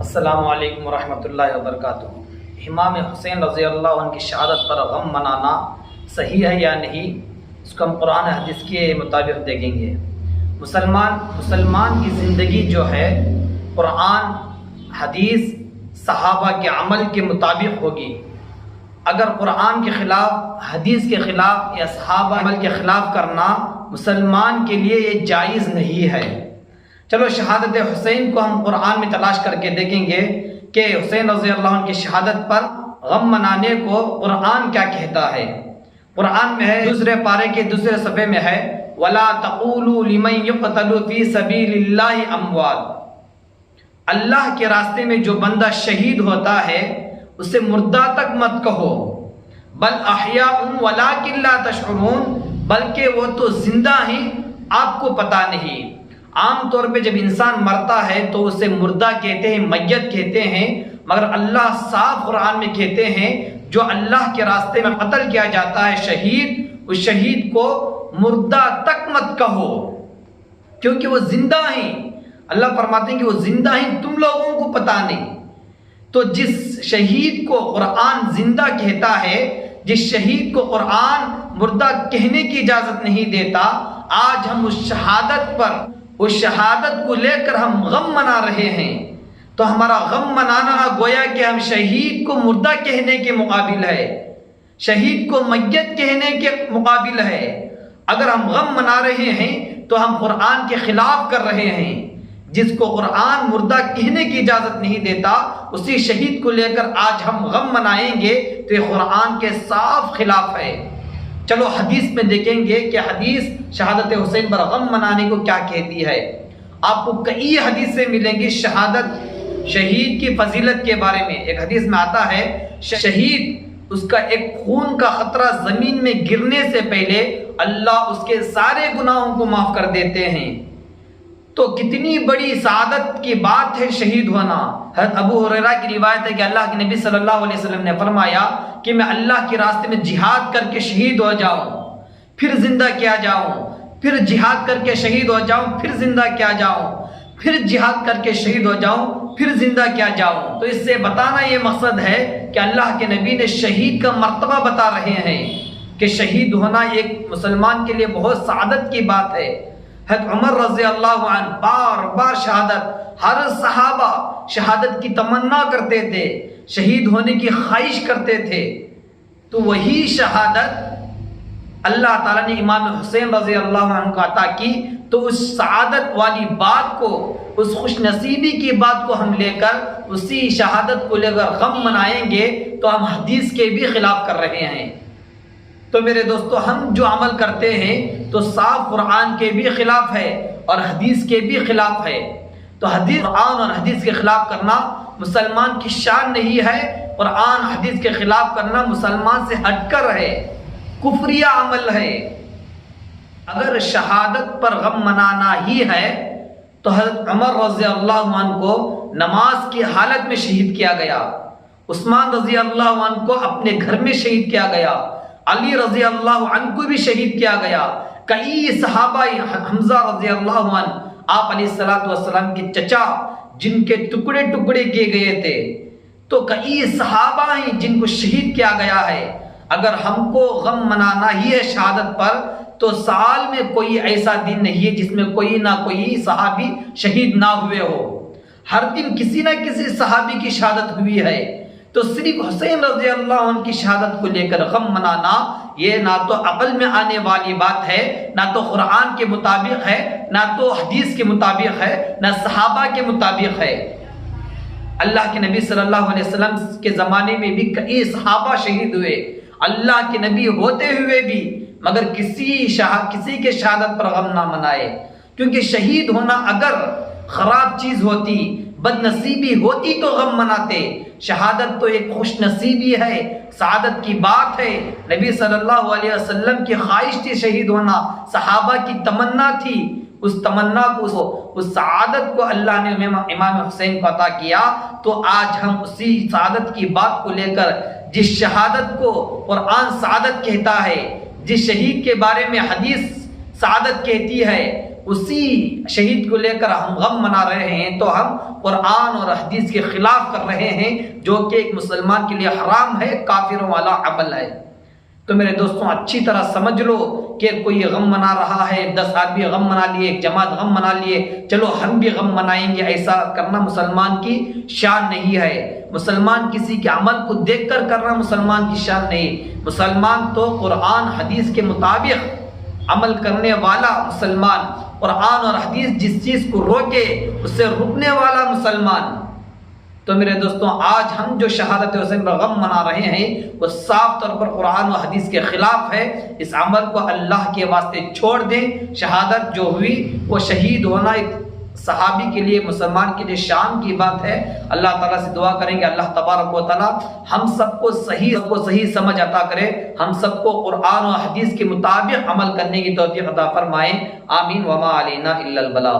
السلام علیکم ورحمۃ اللہ وبرکاتہ۔ امام حسین رضی اللہ عنہ کی شہادت پر غم منانا صحیح ہے یا نہیں، اس کو ہم قرآن حدیث کے مطابق دیکھیں گے۔ مسلمان کی زندگی جو ہے قرآن حدیث صحابہ کے عمل کے مطابق ہوگی۔ اگر قرآن کے خلاف، حدیث کے خلاف یا صحابہ عمل کے خلاف کرنا مسلمان کے لیے یہ جائز نہیں ہے۔ چلو شہادت حسین کو ہم قرآن میں تلاش کر کے دیکھیں گے کہ حسین رضی اللہ عنہ کی شہادت پر غم منانے کو قرآن کیا کہتا ہے۔ قرآن میں ہے، دوسرے پارے کے دوسرے صفحے میں ہے وَلَا تَقُولُوا لِمَن يُقْتَلُ فِي سَبِيلِ اللَّهِ أَمْوَاتٌ، اللہ کے راستے میں جو بندہ شہید ہوتا ہے اسے مردہ تک مت کہو، بل احیاء وَلَٰكِن لَا تَشْعُرُونَ، بلکہ وہ تو زندہ ہیں آپ کو پتہ نہیں۔ عام طور پہ جب انسان مرتا ہے تو اسے مردہ کہتے ہیں، میت کہتے ہیں، مگر اللہ صاف قرآن میں کہتے ہیں جو اللہ کے راستے میں قتل کیا جاتا ہے شہید، اس شہید کو مردہ تک مت کہو کیونکہ وہ زندہ ہیں۔ اللہ فرماتے ہیں کہ وہ زندہ ہیں، تم لوگوں کو پتہ نہیں۔ تو جس شہید کو قرآن زندہ کہتا ہے، جس شہید کو قرآن مردہ کہنے کی اجازت نہیں دیتا، آج ہم اس شہادت پر، اس شہادت کو لے کر ہم غم منا رہے ہیں، تو ہمارا غم منانا گویا کہ ہم شہید کو مردہ کہنے کے مقابل ہے، شہید کو میت کہنے کے مقابل ہے۔ اگر ہم غم منا رہے ہیں تو ہم قرآن کے خلاف کر رہے ہیں۔ جس کو قرآن مردہ کہنے کی اجازت نہیں دیتا، اسی شہید کو لے کر آج ہم غم منائیں گے تو یہ قرآن کے صاف خلاف ہے۔ چلو حدیث میں دیکھیں گے کہ حدیث شہادت حسین پر غم منانے کو کیا کہتی ہے۔ آپ کو کئی حدیثیں ملیں گی شہادت، شہید کی فضیلت کے بارے میں۔ ایک حدیث میں آتا ہے شہید، اس کا ایک خون کا قطرہ زمین میں گرنے سے پہلے اللہ اس کے سارے گناہوں کو معاف کر دیتے ہیں۔ تو کتنی بڑی سعادت کی بات ہے شہید ہونا۔ حضرت ابو ہریرہ کی روایت ہے کہ اللہ کے نبی صلی اللہ علیہ وسلم نے فرمایا کہ میں اللہ کے راستے میں جہاد کر کے شہید ہو جاؤں، پھر زندہ کیا جاؤں، پھر جہاد کر کے شہید ہو جاؤں، پھر زندہ کیا جاؤں، پھر جہاد کر کے شہید ہو جاؤں، پھر زندہ کیا جاؤں۔ تو اس سے بتانا یہ مقصد ہے کہ اللہ کے نبی نے شہید کا مرتبہ بتا رہے ہیں کہ شہید ہونا ایک مسلمان کے لیے بہت سعادت کی بات ہے۔ حضرت عمر رضی اللہ عنہ بار بار شہادت، ہر صحابہ شہادت کی تمنا کرتے تھے، شہید ہونے کی خواہش کرتے تھے۔ تو وہی شہادت اللہ تعالیٰ نے امام حسین رضی اللہ عنہ کو عطا کی، تو اس سعادت والی بات کو، اس خوش نصیبی کی بات کو ہم لے کر، اسی شہادت کو لے کر غم منائیں گے تو ہم حدیث کے بھی خلاف کر رہے ہیں۔ تو میرے دوستو، ہم جو عمل کرتے ہیں تو صاف قرآن کے بھی خلاف ہے اور حدیث کے بھی خلاف ہے۔ تو قرآن اور حدیث کے خلاف کرنا مسلمان کی شان نہیں ہے، قرآن حدیث کے خلاف کرنا مسلمان سے ہٹ کر ہے، کفریہ عمل ہے۔ اگر شہادت پر غم منانا ہی ہے تو حضرت عمر رضی اللہ عنہ کو نماز کی حالت میں شہید کیا گیا، عثمان رضی اللہ عنہ کو اپنے گھر میں شہید کیا گیا، علی رضی اللہ عنہ کو بھی شہید کیا گیا، کئی صحابہ، حمزہ رضی اللہ عنہ آپ علیہ السلام کے چچا جن کے ٹکڑے ٹکڑے کیے گئے تھے، تو کئی صحابہ ہیں جن کو شہید کیا گیا ہے۔ اگر ہم کو غم منانا ہی ہے شہادت پر تو سال میں کوئی ایسا دن نہیں ہے جس میں کوئی نہ کوئی صحابی شہید نہ ہوئے ہو، ہر دن کسی نہ کسی صحابی کی شہادت ہوئی ہے۔ تو صرف حسین رضی اللہ عنہ کی شہادت کو لے کر غم منانا یہ نہ تو عقل میں آنے والی بات ہے، نہ تو قرآن کے مطابق ہے، نہ تو حدیث کے مطابق ہے، نہ صحابہ کے مطابق ہے۔ اللہ کے نبی صلی اللہ علیہ وسلم کے زمانے میں بھی کئی صحابہ شہید ہوئے، اللہ کے نبی ہوتے ہوئے بھی، مگر کسی کے شہادت پر غم نہ منائے، کیونکہ شہید ہونا اگر خراب چیز ہوتی، بد نصیبی ہوتی تو غم مناتے۔ شہادت تو ایک خوش نصیبی ہے، سعادت کی بات ہے۔ نبی صلی اللہ علیہ وسلم کی خواہش تھی شہید ہونا، صحابہ کی تمنا تھی، اس تمنا کو، اس سعادت کو اللہ نے امام حسین کو عطا کیا۔ تو آج ہم اسی سعادت کی بات کو لے کر، جس شہادت کو قرآن سعادت کہتا ہے، جس شہید کے بارے میں حدیث سعادت کہتی ہے، اسی شہید کو لے کر ہم غم منا رہے ہیں تو ہم قرآن اور حدیث کے خلاف کر رہے ہیں، جو کہ ایک مسلمان کے لیے حرام ہے، کافروں والا عمل ہے۔ تو میرے دوستوں اچھی طرح سمجھ لو کہ کوئی غم منا رہا ہے، 10 آدمی غم منا لیے، ایک جماعت غم منا لیے، چلو ہم بھی غم منائیں گے، ایسا کرنا مسلمان کی شان نہیں ہے۔ مسلمان کسی کے عمل کو دیکھ کر کرنا مسلمان کی شان نہیں۔ مسلمان تو قرآن حدیث کے مطابق عمل کرنے والا مسلمان، قرآن اور حدیث جس چیز کو روکے اس سے رکنے والا مسلمان۔ تو میرے دوستوں آج ہم جو شہادت حسین پر غم منا رہے ہیں وہ صاف طور پر قرآن و حدیث کے خلاف ہے۔ اس عمل کو اللہ کے واسطے چھوڑ دیں۔ شہادت جو ہوئی وہ شہید ہونا ایک صحابی کے لیے، مسلمان کے لیے شان کی بات ہے۔ اللہ تعالیٰ سے دعا کریں گے اللہ تبارک و تعالیٰ ہم سب کو صحیح سمجھ عطا کرے، ہم سب کو قرآن و حدیث کے مطابق عمل کرنے کی توفیق عطا فرمائے۔ آمین۔ وما علینا الا البلاغ۔